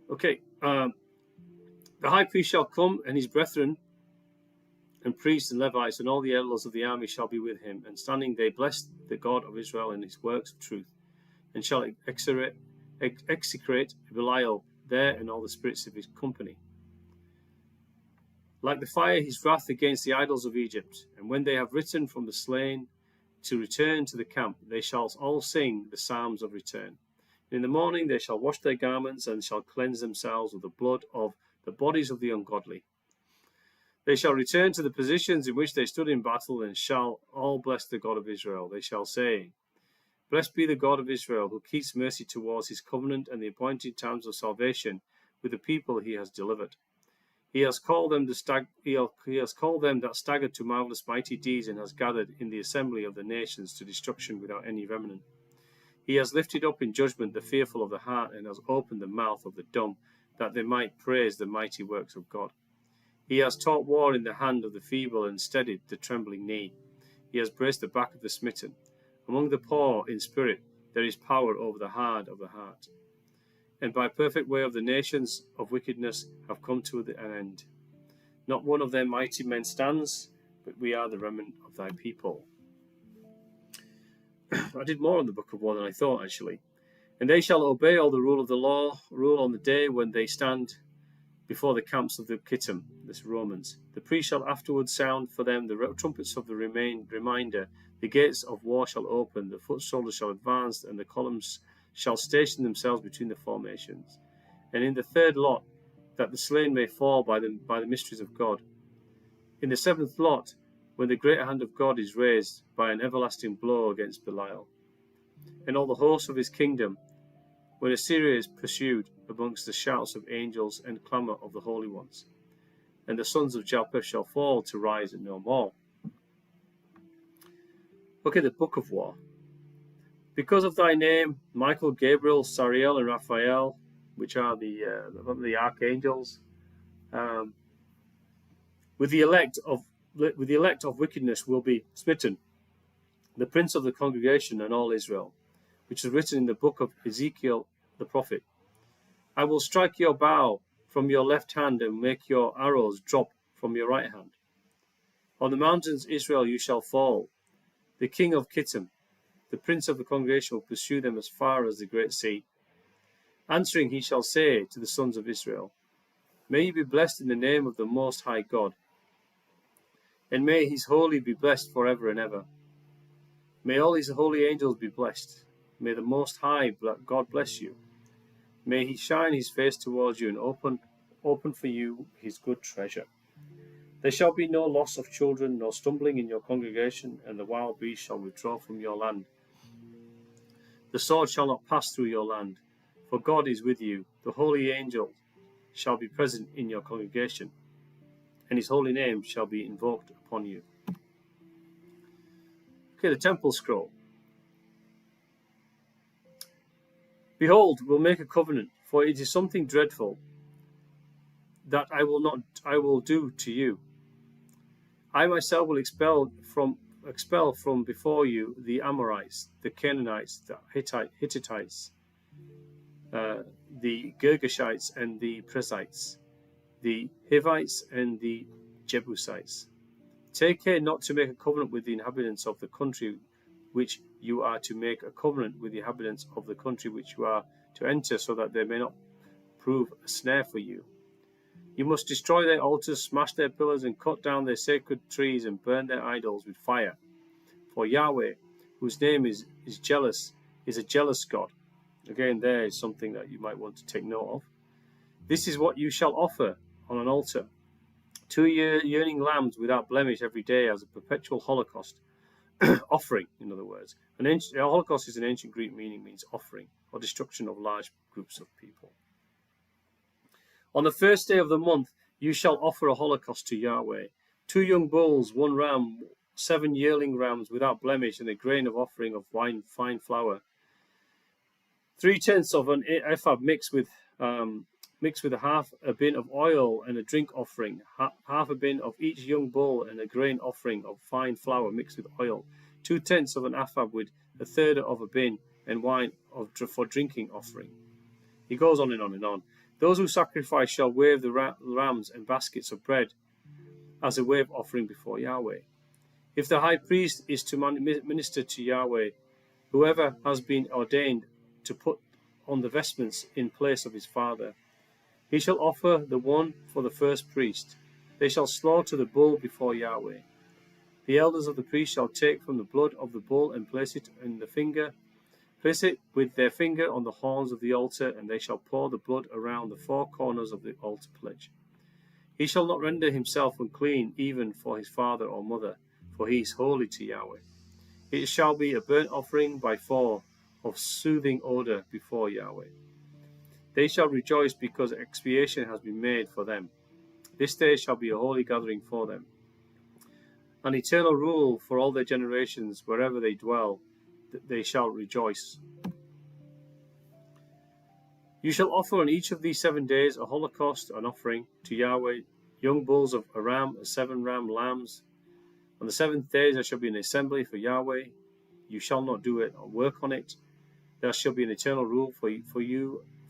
Okay, the high priest shall come, and his brethren, and priests and Levites, and all the elders of the army shall be with him. And standing they bless the God of Israel in his works of truth, and shall execrate Belial there and all the spirits of his company. Like the fire, his wrath against the idols of Egypt. And when they have written from the slain to return to the camp, they shall all sing the psalms of return. In the morning they shall wash their garments, and shall cleanse themselves with the blood of the bodies of the ungodly. They shall return to the positions in which they stood in battle, and shall all bless the God of Israel. They shall say, Blessed be the God of Israel, who keeps mercy towards his covenant and the appointed times of salvation with the people he has delivered. He has called them that staggered to marvelous mighty deeds, and has gathered in the assembly of the nations to destruction without any remnant. He has lifted up in judgment the fearful of the heart, and has opened the mouth of the dumb, that they might praise the mighty works of God. He has taught war in the hand of the feeble, and steadied the trembling knee. He has braced the back of the smitten. Among the poor in spirit there is power over the hard of the heart. And by perfect way of the nations of wickedness have come to an end. Not one of their mighty men stands, but we are the remnant of thy people. I did more on the book of war than I thought, actually. And they shall obey all the rule of the law, rule on the day when they stand before the camps of the Kittim, the Romans. The priest shall afterwards sound for them the trumpets of the reminder. The gates of war shall open, the foot soldiers shall advance, and the columns shall station themselves between the formations. And in the third lot, that the slain may fall by the mysteries of God. In the seventh lot, when the great hand of God is raised by an everlasting blow against Belial. And all the hosts of his kingdom, when Assyria is pursued amongst the shouts of angels and clamour of the holy ones. And the sons of Japheth shall fall to rise and no more. Look at the book of war. Because of thy name, Michael, Gabriel, Sariel, and Raphael, which are the archangels, with the elect of wickedness will be smitten, the prince of the congregation and all Israel, which is written in the book of Ezekiel the prophet. I will strike your bow from your left hand and make your arrows drop from your right hand. On the mountains Israel you shall fall. The king of Kittim, the prince of the congregation, will pursue them as far as the great sea. Answering, he shall say to the sons of Israel, May you be blessed in the name of the Most High God, and may his holy be blessed forever and ever. May all his holy angels be blessed. May the Most High God bless you. May he shine his face towards you and open for you his good treasure. There shall be no loss of children, nor stumbling in your congregation, and the wild beast shall withdraw from your land. The sword shall not pass through your land, for God is with you. The holy angel shall be present in your congregation, and his holy name shall be invoked upon you. Okay, the temple scroll. Behold, we'll make a covenant, for it is something dreadful that I will do to you. I myself will expel from before you the Amorites, the Canaanites, the Hittites, the Girgashites and the Perizzites, the Hivites and the Jebusites. Take care not to make a covenant with the inhabitants of the country which you are to make a covenant with the inhabitants of the country which you are to enter, so that they may not prove a snare for you. You must destroy their altars, smash their pillars, and cut down their sacred trees, and burn their idols with fire. For Yahweh, whose name is jealous, is a jealous God. Again, there is something that you might want to take note of. This is what you shall offer on an altar: 2 yearling lambs without blemish every day, as a perpetual holocaust. Offering, in other words. A holocaust is an ancient Greek meaning, means offering, or destruction of large groups of people. On the first day of the month you shall offer a holocaust to Yahweh: 2 young bulls, 1 ram, 7 yearling rams without blemish, and a grain of offering of fine flour. 3/10 of an ephah mixed with half a bin of oil, and a drink offering, half a bin of each young bull, and a grain offering of fine flour mixed with oil. 2/10 of an ephah with 1/3 of a bin, and wine for drinking offering. He goes on and on and on. Those who sacrifice shall wave the rams and baskets of bread as a wave offering before Yahweh. If the high priest is to minister to Yahweh, whoever has been ordained to put on the vestments in place of his father, he shall offer the one for the first priest. They shall slaughter the bull before Yahweh. The elders of the priest shall take from the blood of the bull and place it in the Place it with their finger on the horns of the altar, and they shall pour the blood around the four corners of the altar pledge. He shall not render himself unclean even for his father or mother, for he is holy to Yahweh. It shall be a burnt offering by four of soothing odor before Yahweh. They shall rejoice because expiation has been made for them. This day shall be a holy gathering for them, an eternal rule for all their generations. Wherever they dwell, they shall rejoice. You shall offer on each of these 7 days a holocaust, an offering to Yahweh, young bulls of a ram, 7 ram lambs. On the 7th day there shall be an assembly for Yahweh. You shall not do it or work on it. There shall be an eternal rule for you,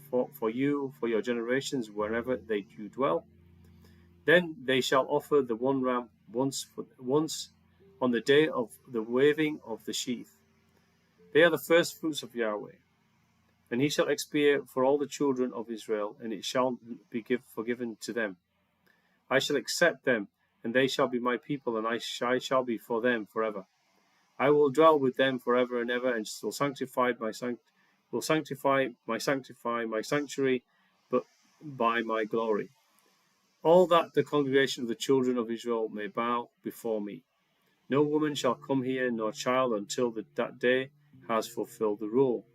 for your generations, wherever you dwell. Then they shall offer the 1 ram once on the day of the waving of the sheaf. They are the first fruits of Yahweh. And he shall expiate for all the children of Israel, and it shall be forgiven to them. I shall accept them, and they shall be my people, and I shall be for them forever. I will dwell with them forever and ever, and will sanctify my sanctuary, but by my glory. All that the congregation of the children of Israel may bow before me. No woman shall come here, nor child, until that day has fulfilled the rule.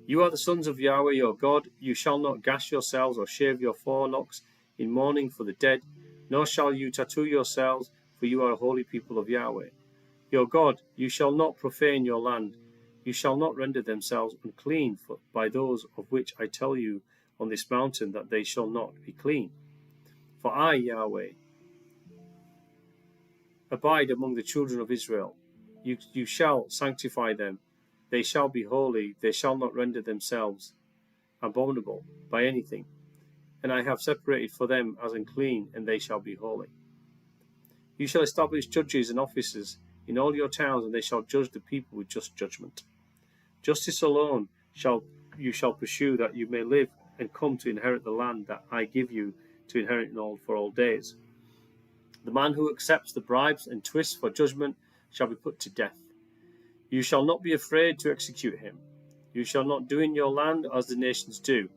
You are the sons of Yahweh your God. You shall not gash yourselves or shave your forelocks in mourning for the dead, nor shall you tattoo yourselves, for you are a holy people of Yahweh your God. You shall not profane your land. You shall not render themselves unclean by those of which I tell you on this mountain that they shall not be clean. For I, Yahweh, abide among the children of Israel. You shall sanctify them. They shall be holy. They shall not render themselves abominable by anything. And I have separated for them as unclean, and they shall be holy. You shall establish judges and officers in all your towns, and they shall judge the people with just judgment. Justice alone you shall pursue, that you may live and come to inherit the land that I give you to inherit for all days. The man who accepts the bribes and twists for judgment shall be put to death. You shall not be afraid to execute him. You shall not do in your land as the nations do.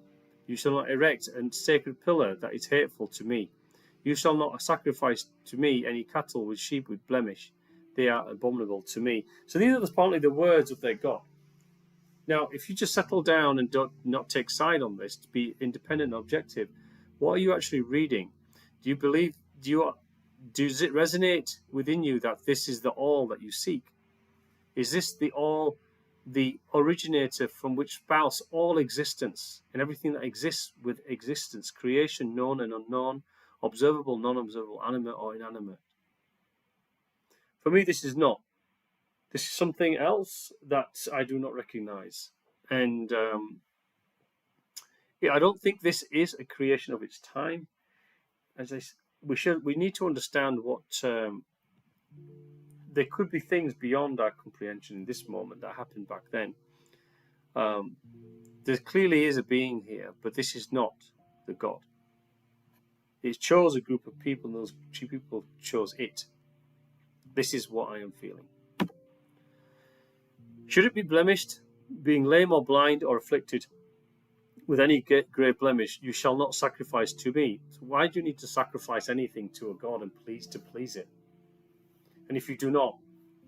You shall not erect a sacred pillar that is hateful to me. You shall not sacrifice to me any cattle with sheep with blemish. They are abominable to me. So these are apparently the words of their God. Now, if you just settle down and not take side on this, to be independent and objective, what are you actually reading? Do you believe? Does it resonate within you that this is the all that you seek? Is this the all, the originator from which spouts all existence and everything that exists with existence, creation, known and unknown, observable, non-observable, animate or inanimate? For me, this is not. This is something else that I do not recognize. And I don't think this is a creation of its time. We need to understand what there could be things beyond our comprehension in this moment that happened back then. There clearly is a being here, but this is not the God. It chose a group of people, and those two people chose it. This is what I am feeling. Should it be blemished, being lame or blind or afflicted with any great blemish, you shall not sacrifice to me. So why do you need to sacrifice anything to a God and please it? And if you do not,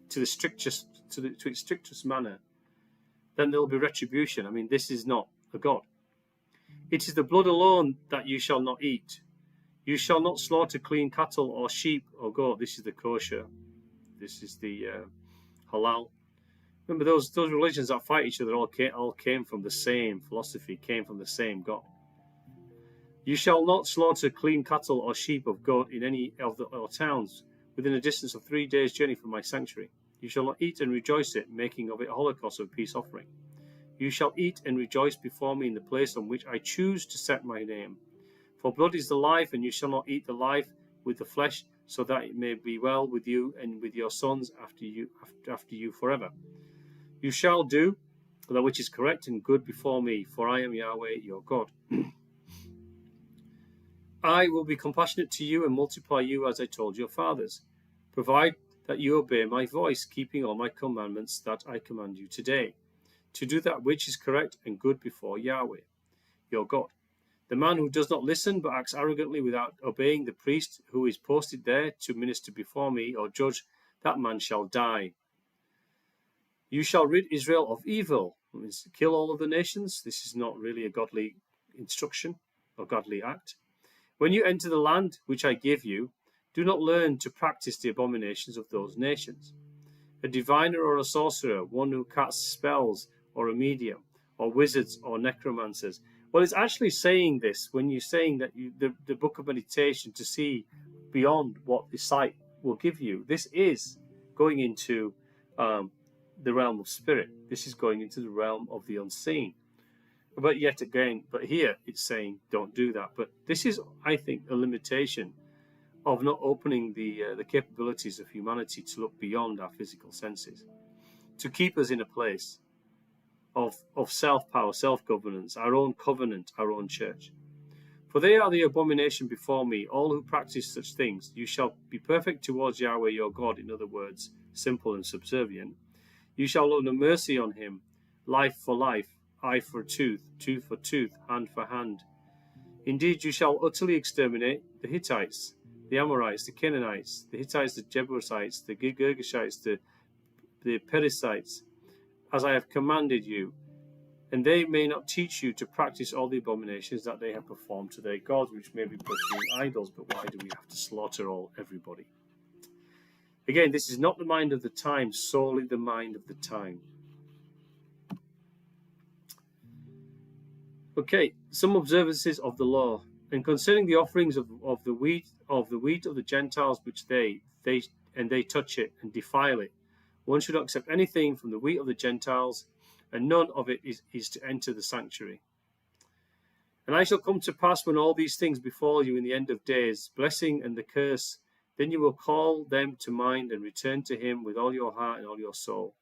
to its strictest manner, then there will be retribution. I mean, this is not a God. It is the blood alone that you shall not eat. You shall not slaughter clean cattle or sheep or goat. This is the kosher. This is the halal. Remember, those religions that fight each other all came from the same philosophy, came from the same God. You shall not slaughter clean cattle or sheep or goat in any of your towns within a distance of 3 days' journey from my sanctuary. You shall not eat and rejoice it, making of it a holocaust of peace offering. You shall eat and rejoice before me in the place on which I choose to set my name. For blood is the life, and you shall not eat the life with the flesh, so that it may be well with you and with your sons after you forever. You shall do that which is correct and good before me, for I am Yahweh your God. I will be compassionate to you and multiply you as I told your fathers. Provide that you obey my voice, keeping all my commandments that I command you today, to do that which is correct and good before Yahweh, your God. The man who does not listen but acts arrogantly without obeying the priest who is posted there to minister before me or judge, that man shall die. You shall rid Israel of evil. That means kill all of the nations. This is not really a godly instruction or godly act. When you enter the land which I give you, do not learn to practice the abominations of those nations. A diviner or a sorcerer, one who casts spells, or a medium, or wizards, or necromancers. Well, it's actually saying this when you're saying that the book of meditation to see beyond what the sight will give you. This is going into the realm of spirit. This is going into the realm of the unseen. But yet again, but here it's saying don't do that. But this is, I think, a limitation of not opening the capabilities of humanity to look beyond our physical senses, to keep us in a place of self-power, self-governance, our own covenant, our own church. For they are the abomination before me, all who practice such things. You shall be perfect towards Yahweh your God, in other words, simple and subservient. You shall look no mercy on him, life for life, eye for tooth, tooth for tooth, hand for hand. Indeed, you shall utterly exterminate the Hittites, the Amorites, the Canaanites, the Hittites, the Jebusites, the Girgashites, the Perizzites, as I have commanded you, and they may not teach you to practice all the abominations that they have performed to their gods, which may be pursuing idols. But why do we have to slaughter everybody? Again, this is not the mind of the time, solely the mind of the time. Okay, some observances of the law. And concerning the offerings of the wheat of the Gentiles, which they touch it and defile it, one should not accept anything from the wheat of the Gentiles, and none of it is to enter the sanctuary. And I shall come to pass when all these things befall you in the end of days, blessing and the curse, then you will call them to mind and return to him with all your heart and all your soul.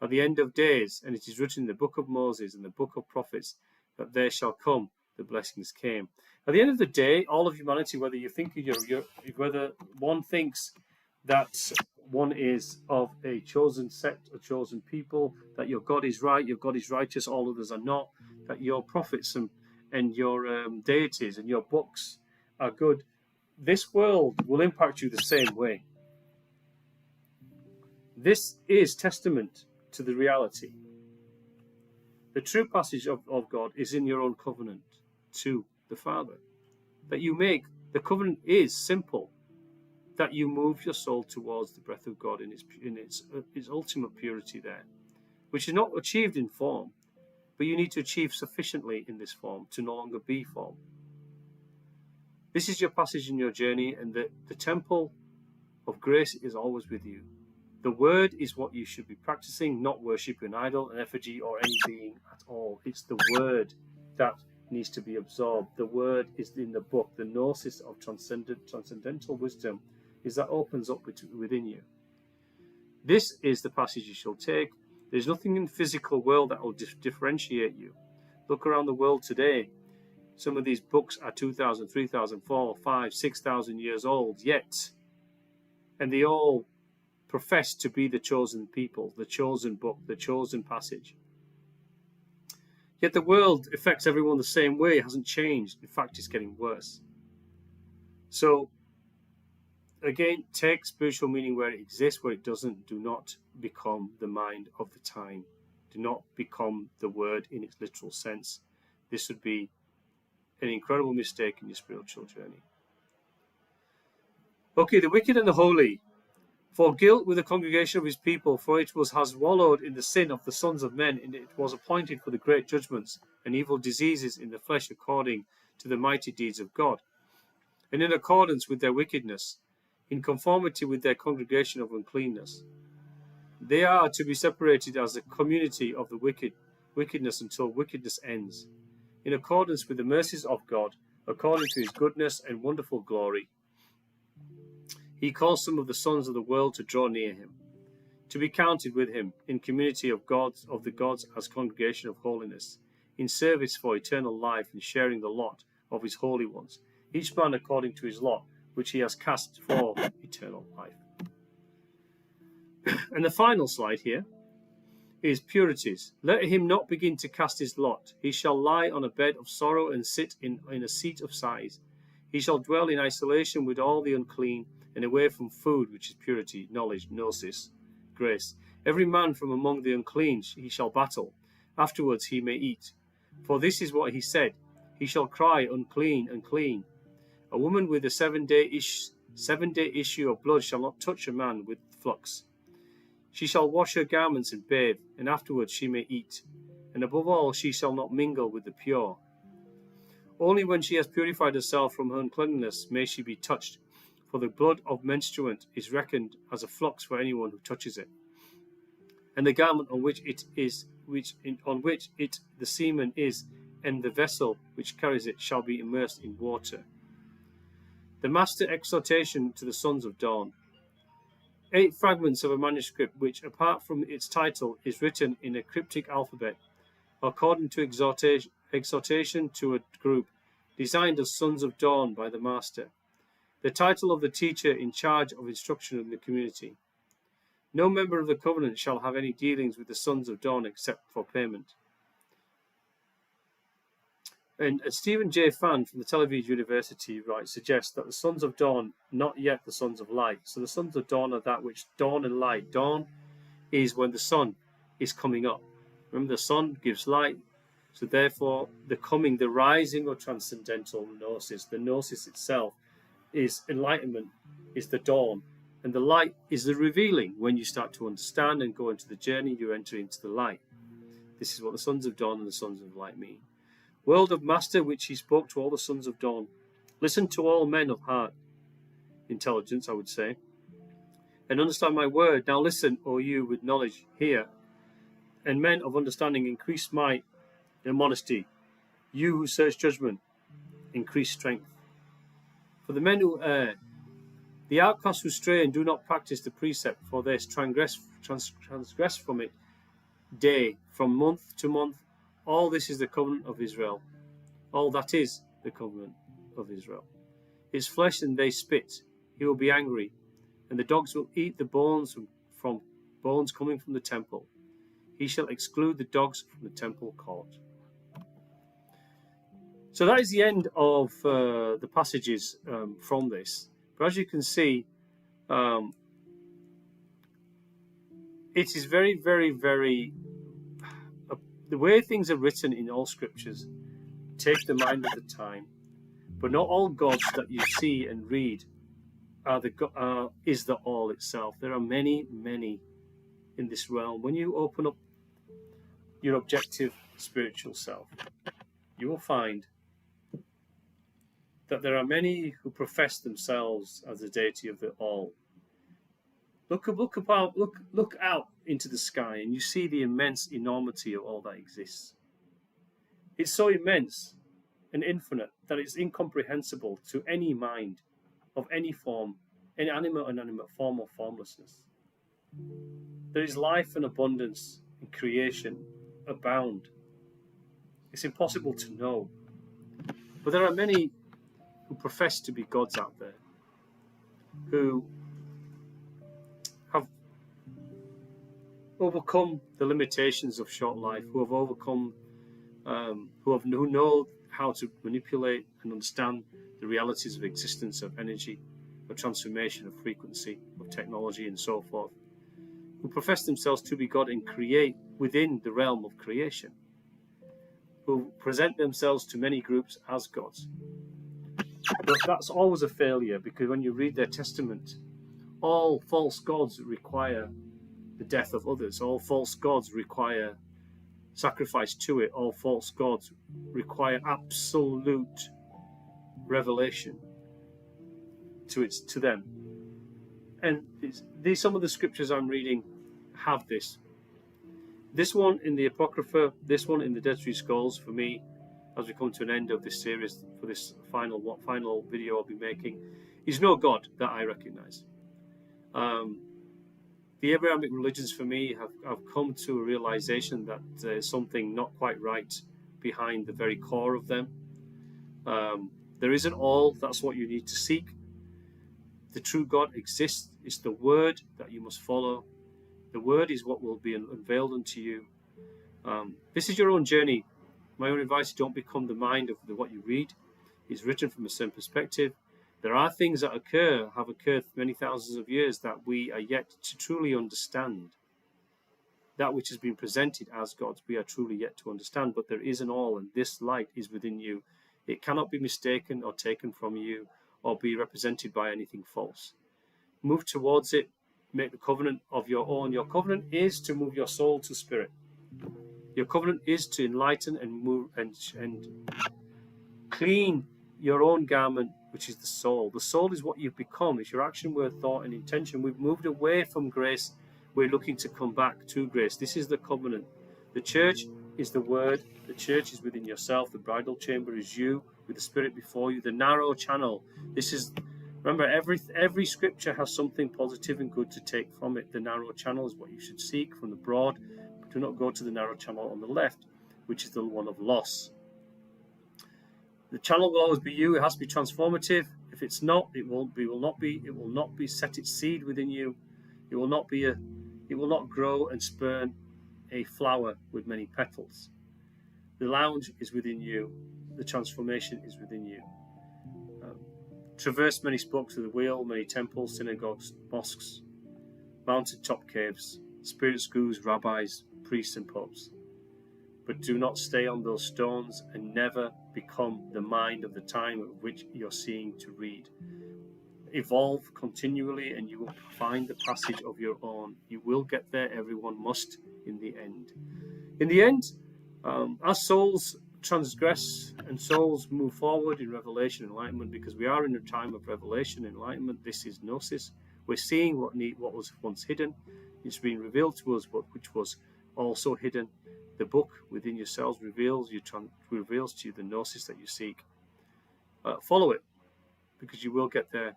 At the end of days, and it is written in the book of Moses and the book of prophets, that there shall come the blessings came. At the end of the day, all of humanity, whether you think whether one thinks that one is of a chosen sect, a chosen people, that your God is right, your God is righteous, all others are not, that your prophets and your deities and your books are good, this world will impact you the same way. This is testament to the reality. The true passage of God is in your own covenant to the Father. That you make, the covenant is simple, that you move your soul towards the breath of God in its ultimate purity there, which is not achieved in form, but you need to achieve sufficiently in this form to no longer be form. This is your passage in your journey, and the temple of grace is always with you. The word is what you should be practicing, not worship an idol, an effigy, or any being at all. It's the word that needs to be absorbed. The word is in the book. The gnosis of transcendental wisdom is that opens up within you. This is the passage you shall take. There's nothing in the physical world that will differentiate you. Look around the world today. Some of these books are 2,000, 3,000, 4,000, 5,000, 6,000 years old yet. And they all profess to be the chosen people, the chosen book, the chosen passage. Yet the world affects everyone the same way. It hasn't changed. In fact, it's getting worse. So, again, take spiritual meaning where it exists. Where it doesn't, do not become the mind of the time. Do not become the word in its literal sense. This would be an incredible mistake in your spiritual journey. Okay, the wicked and the holy. For guilt with the congregation of his people, for it has wallowed in the sin of the sons of men, and it was appointed for the great judgments and evil diseases in the flesh according to the mighty deeds of God, and in accordance with their wickedness, in conformity with their congregation of uncleanness. They are to be separated as a community of the wickedness until wickedness ends, in accordance with the mercies of God, according to his goodness and wonderful glory. He calls some of the sons of the world to draw near him, to be counted with him in community of the gods as congregation of holiness, in service for eternal life and sharing the lot of his holy ones, each man according to his lot, which he has cast for eternal life. And the final slide here is purities. Let him not begin to cast his lot. He shall lie on a bed of sorrow and sit in a seat of sighs. He shall dwell in isolation with all the unclean and away from food, which is purity, knowledge, gnosis, grace. Every man from among the unclean he shall battle. Afterwards he may eat. For this is what he said. He shall cry, unclean, unclean. A woman with a 7-day issue of blood shall not touch a man with flux. She shall wash her garments and bathe, and afterwards she may eat. And above all, she shall not mingle with the pure. Only when she has purified herself from her uncleanness may she be touched, for the blood of menstruant is reckoned as a flux for anyone who touches it. And the garment on which the semen is, and the vessel which carries it shall be immersed in water. The master exhortation to the sons of dawn. 8 fragments of a manuscript which, apart from its title, is written in a cryptic alphabet, according to exhortation to a group, designed as Sons of Dawn by the Master. The title of the teacher in charge of instruction in the community. No member of the covenant shall have any dealings with the Sons of Dawn except for payment. And Stephen J. Fan from the Tel Aviv University suggests that the Sons of Dawn, not yet the Sons of Light. So the Sons of Dawn are that which dawn and light. Dawn is when the sun is coming up. Remember, the sun gives light. So therefore, the rising of transcendental gnosis, the gnosis itself is enlightenment, is the dawn. And the light is the revealing. When you start to understand and go into the journey, you enter into the light. This is what the Sons of Dawn and the Sons of Light mean. World of Master, which he spoke to all the sons of dawn. Listen to all men of heart, intelligence, I would say, and understand my word. Now listen, O you with knowledge, hear, and men of understanding, increase might and modesty. You who search judgment, increase strength. For the men who err, the outcasts who stray and do not practice the precept, for they transgress from it day, from month to month. All this is the covenant of Israel. All that is the covenant of Israel. His flesh and they spit. He will be angry, and the dogs will eat the bones from bones coming from the temple. He shall exclude the dogs from the temple court. So that is the end of the passages from this. But as you can see, it is very, very, very... the way things are written in all scriptures take the mind of the time, but not all gods that you see and read is the all itself. There are many, many in this realm. When you open up your objective spiritual self, you will find that there are many who profess themselves as the deity of the all. Look out into the sky and you see the immense enormity of all that exists. It's so immense and infinite that it's incomprehensible to any mind of any form, any animate or inanimate form or formlessness. There is life and abundance in creation abound. It's impossible to know. But there are many who profess to be gods out there, who have overcome the limitations of short life, who have overcome, who know how to manipulate and understand the realities of existence, of energy, of transformation, of frequency, of technology, and so forth, who profess themselves to be God and create within the realm of creation, who present themselves to many groups as gods. But that's always a failure, because when you read their testament, all false gods require the death of others. All false gods require sacrifice to it. All false gods require absolute revelation to them. And some of the scriptures I'm reading have this. This one in the Apocrypha, this one in the Dead Sea Scrolls, for me, as we come to an end of this series, for this final video I'll be making, is no God that I recognize. The Abrahamic religions for me have come to a realization that there's something not quite right behind the very core of them. There isn't all, that's what you need to seek. The true God exists. It's the word that you must follow. The word is what will be unveiled unto you. This is your own journey. My own advice: don't become the mind of what you read. It's written from a certain perspective. There are things that have occurred for many thousands of years that we are yet to truly understand. That which has been presented as God's, we are truly yet to understand, but there is an all, and this light is within you. It cannot be mistaken or taken from you or be represented by anything false. Move towards it. Make the covenant of your own. Your covenant is to move your soul to spirit. Your covenant is to enlighten and move and clean your own garment, which is the soul. The soul is what you've become. It's your action, word, thought, and intention. We've moved away from grace. We're looking to come back to grace. This is the covenant. The church is the word. The church is within yourself. The bridal chamber is you, with the Spirit before you. The narrow channel. This is, remember, every scripture has something positive and good to take from it. The narrow channel is what you should seek from the broad. But do not go to the narrow channel on the left, which is the one of loss. The channel will always be you. It has to be transformative. If it's not, it will not be set its seed within you. It will not grow and spurn a flower with many petals. The lounge is within you. The transformation is within you. Traverse many spokes of the wheel, many temples, synagogues, mosques, mountain-top caves, spirit schools, rabbis, priests, and popes. But do not stay on those stones and never become the mind of the time at which you're seeing to read. Evolve continually and you will find the passage of your own. You will get there. Everyone must in the end. In the end, as souls transgress and souls move forward in revelation, enlightenment, because we are in a time of revelation, enlightenment. This is gnosis. We're seeing what was once hidden. It's being revealed to us, which was also hidden. The book within yourselves reveals to you the gnosis that you seek. Follow it, because you will get there.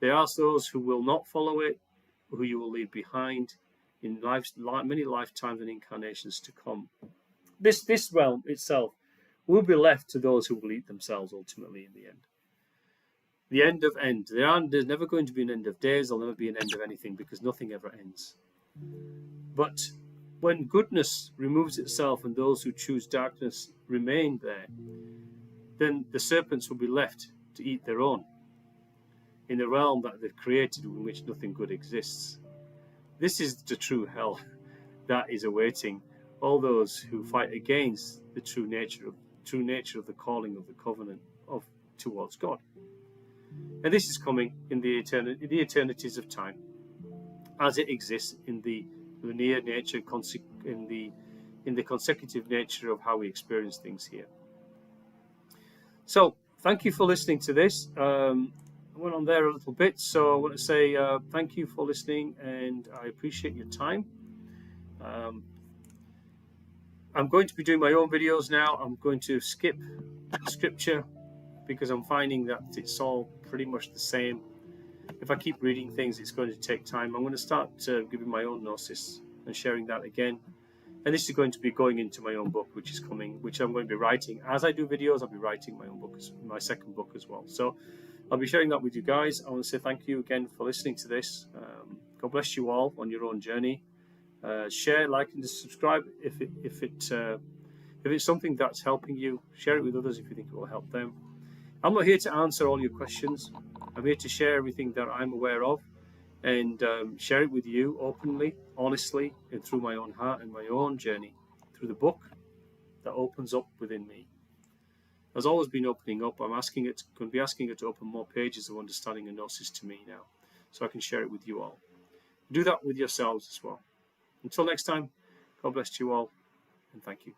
There are those who will not follow it, who you will leave behind in many lifetimes and incarnations to come. This realm itself will be left to those who will eat themselves ultimately in the end. The end of end. There's never going to be an end of days. There'll never be an end of anything, because nothing ever ends. But when goodness removes itself and those who choose darkness remain there, then the serpents will be left to eat their own in the realm that they've created, in which nothing good exists. This is the true hell that is awaiting all those who fight against the true nature of the calling of the covenant towards God. And this is coming in the eternities of time, as it exists in the linear nature, in the consecutive nature of how we experience things here. So, thank you for listening to this. I went on there a little bit, so I want to say thank you for listening, and I appreciate your time. I'm going to be doing my own videos now. I'm going to skip scripture because I'm finding that it's all pretty much the same. If I keep reading things, it's going to take time. I'm going to start giving my own gnosis and sharing that again. And this is going to be going into my own book, which is coming, which I'm going to be writing. As I do videos, I'll be writing my own book, my second book as well. So I'll be sharing that with you guys. I want to say thank you again for listening to this. God bless you all on your own journey. Share, like, and subscribe if it's something that's helping you. Share it with others if you think it will help them. I'm not here to answer all your questions. I'm here to share everything that I'm aware of and share it with you openly, honestly, and through my own heart and my own journey, through the book that opens up within me. Has always been opening up. I'm going to be asking it to open more pages of understanding and gnosis to me now, so I can share it with you all. Do that with yourselves as well. Until next time, God bless you all, and thank you.